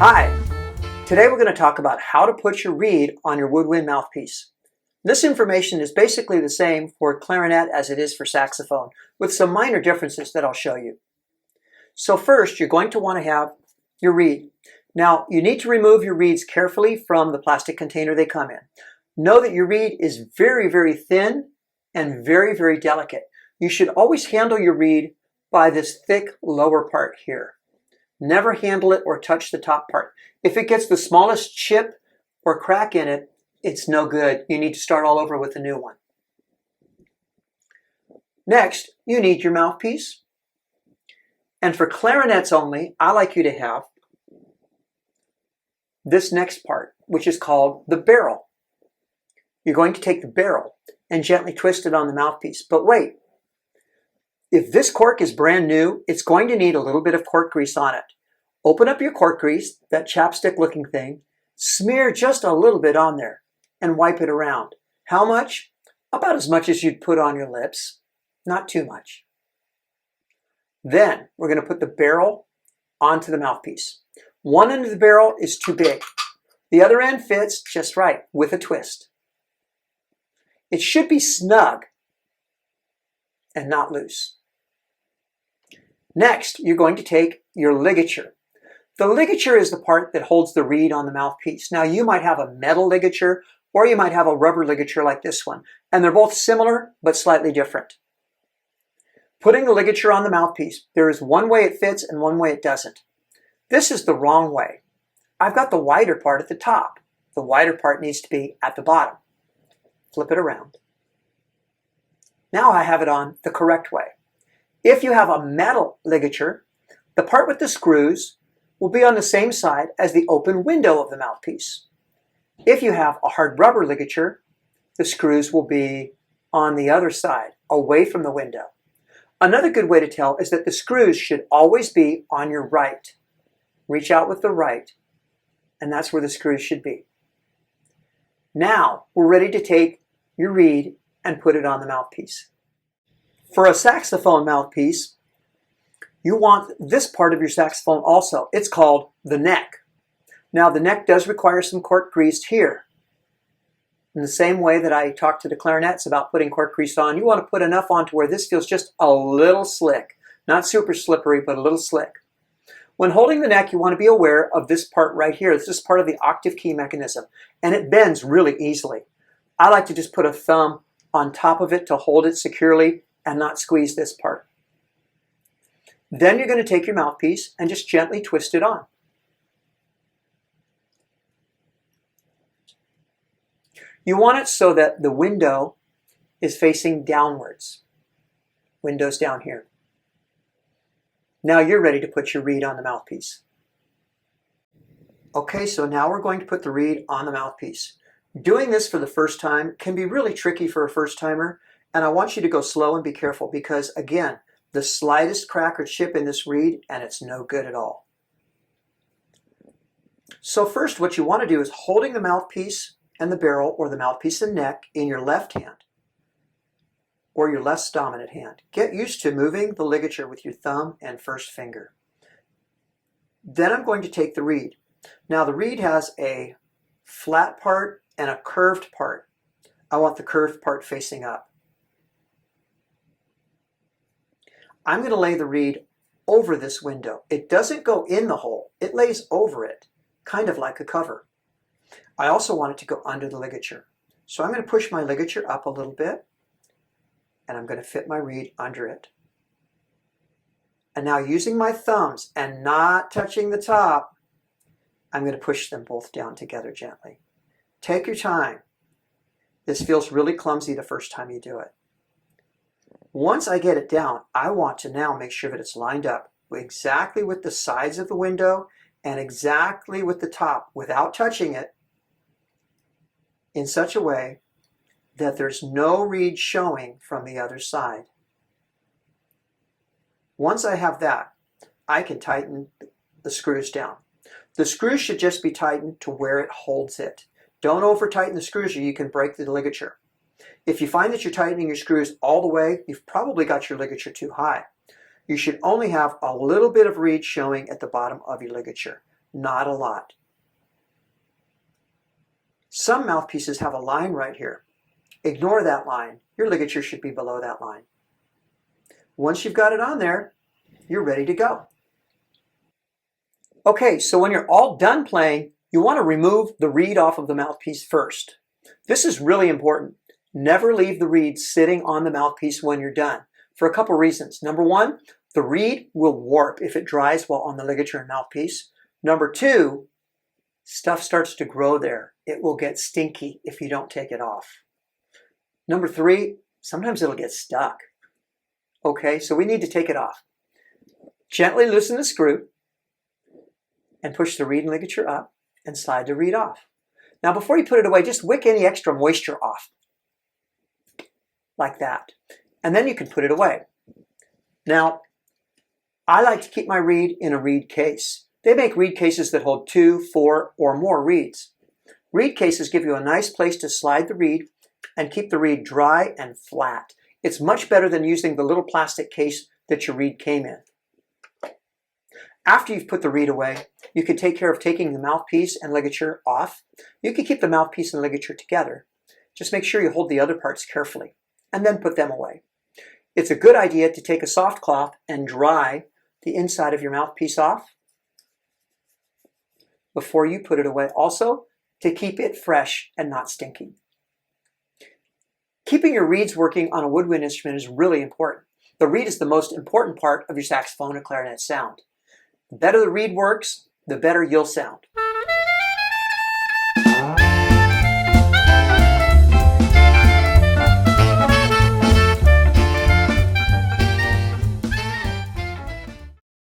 Hi! Today we're going to talk about how to put your reed on your woodwind mouthpiece. This information is basically the same for clarinet as it is for saxophone, with some minor differences that I'll show you. So first, you're going to want to have your reed. Now, you need to remove your reeds carefully from the plastic container they come in. Know that your reed is very, very thin and very, very delicate. You should always handle your reed by this thick lower part here. Never handle it or touch the top part. If it gets the smallest chip or crack in it, it's no good. You need to start all over with a new one. Next, you need your mouthpiece. And for clarinets only, I like you to have this next part, which is called the barrel. You're going to take the barrel and gently twist it on the mouthpiece. But wait, if this cork is brand new, it's going to need a little bit of cork grease on it. Open up your cork grease, that chapstick looking thing, smear just a little bit on there and wipe it around. How much? About as much as you'd put on your lips, not too much. Then we're going to put the barrel onto the mouthpiece. One end of the barrel is too big. The other end fits just right with a twist. It should be snug and not loose. Next, you're going to take your ligature. The ligature is the part that holds the reed on the mouthpiece. Now, you might have a metal ligature or you might have a rubber ligature like this one, and they're both similar but slightly different. Putting the ligature on the mouthpiece, there is one way it fits and one way it doesn't. This is the wrong way. I've got the wider part at the top. The wider part needs to be at the bottom. Flip it around. Now I have it on the correct way. If you have a metal ligature, the part with the screws will be on the same side as the open window of the mouthpiece. If you have a hard rubber ligature, the screws will be on the other side, away from the window. Another good way to tell is that the screws should always be on your right. Reach out with the right, and that's where the screws should be. Now, we're ready to take your reed and put it on the mouthpiece. For a saxophone mouthpiece, you want this part of your saxophone also. It's called the neck. Now, the neck does require some cork grease here. In the same way that I talked to the clarinets about putting cork grease on, you want to put enough on to where this feels just a little slick. Not super slippery, but a little slick. When holding the neck, you want to be aware of this part right here. This is part of the octave key mechanism, and it bends really easily. I like to just put a thumb on top of it to hold it securely and not squeeze this part. Then you're going to take your mouthpiece and just gently twist it on. You want it so that the window is facing downwards. Window's down here. Now you're ready to put your reed on the mouthpiece. Okay, so now we're going to put the reed on the mouthpiece. Doing this for the first time can be really tricky for a first timer, and I want you to go slow and be careful because, again, the slightest crack or chip in this reed and it's no good at all. So first, what you want to do is holding the mouthpiece and the barrel, or the mouthpiece and neck, in your left hand or your less dominant hand. Get used to moving the ligature with your thumb and first finger. Then I'm going to take the reed. Now the reed has a flat part and a curved part. I want the curved part facing up. I'm going to lay the reed over this window. It doesn't go in the hole. It lays over it, kind of like a cover. I also want it to go under the ligature. So I'm going to push my ligature up a little bit, and I'm going to fit my reed under it. And now using my thumbs and not touching the top, I'm going to push them both down together gently. Take your time. This feels really clumsy the first time you do it. Once I get it down, I want to now make sure that it's lined up exactly with the sides of the window and exactly with the top without touching it, in such a way that there's no reed showing from the other side. Once I have that, I can tighten the screws down. The screws should just be tightened to where it holds it. Don't over tighten the screws or you can break the ligature. If you find that you're tightening your screws all the way, you've probably got your ligature too high. You should only have a little bit of reed showing at the bottom of your ligature. not a lot. Some mouthpieces have a line right here. Ignore that line. Your ligature should be below that line. Once you've got it on there, you're ready to go. Okay, so when you're all done playing, you want to remove the reed off of the mouthpiece first. This is really important. Never leave the reed sitting on the mouthpiece when you're done, for a couple reasons. Number one, the reed will warp if it dries while on the ligature and mouthpiece. Number two, stuff starts to grow there. It will get stinky if you don't take it off. Number three, sometimes it'll get stuck. Okay, so we need to take it off. Gently loosen the screw and push the reed and ligature up and slide the reed off. Now before you put it away, just wick any extra moisture off. Like that. And then you can put it away. Now, I like to keep my reed in a reed case. They make reed cases that hold 2, 4, or more reeds. Reed cases give you a nice place to slide the reed and keep the reed dry and flat. It's much better than using the little plastic case that your reed came in. After you've put the reed away, you can take care of taking the mouthpiece and ligature off. You can keep the mouthpiece and ligature together. Just make sure you hold the other parts carefully and then put them away. It's a good idea to take a soft cloth and dry the inside of your mouthpiece off before you put it away. Also, to keep it fresh and not stinky. Keeping your reeds working on a woodwind instrument is really important. The reed is the most important part of your saxophone and clarinet sound. The better the reed works, the better you'll sound.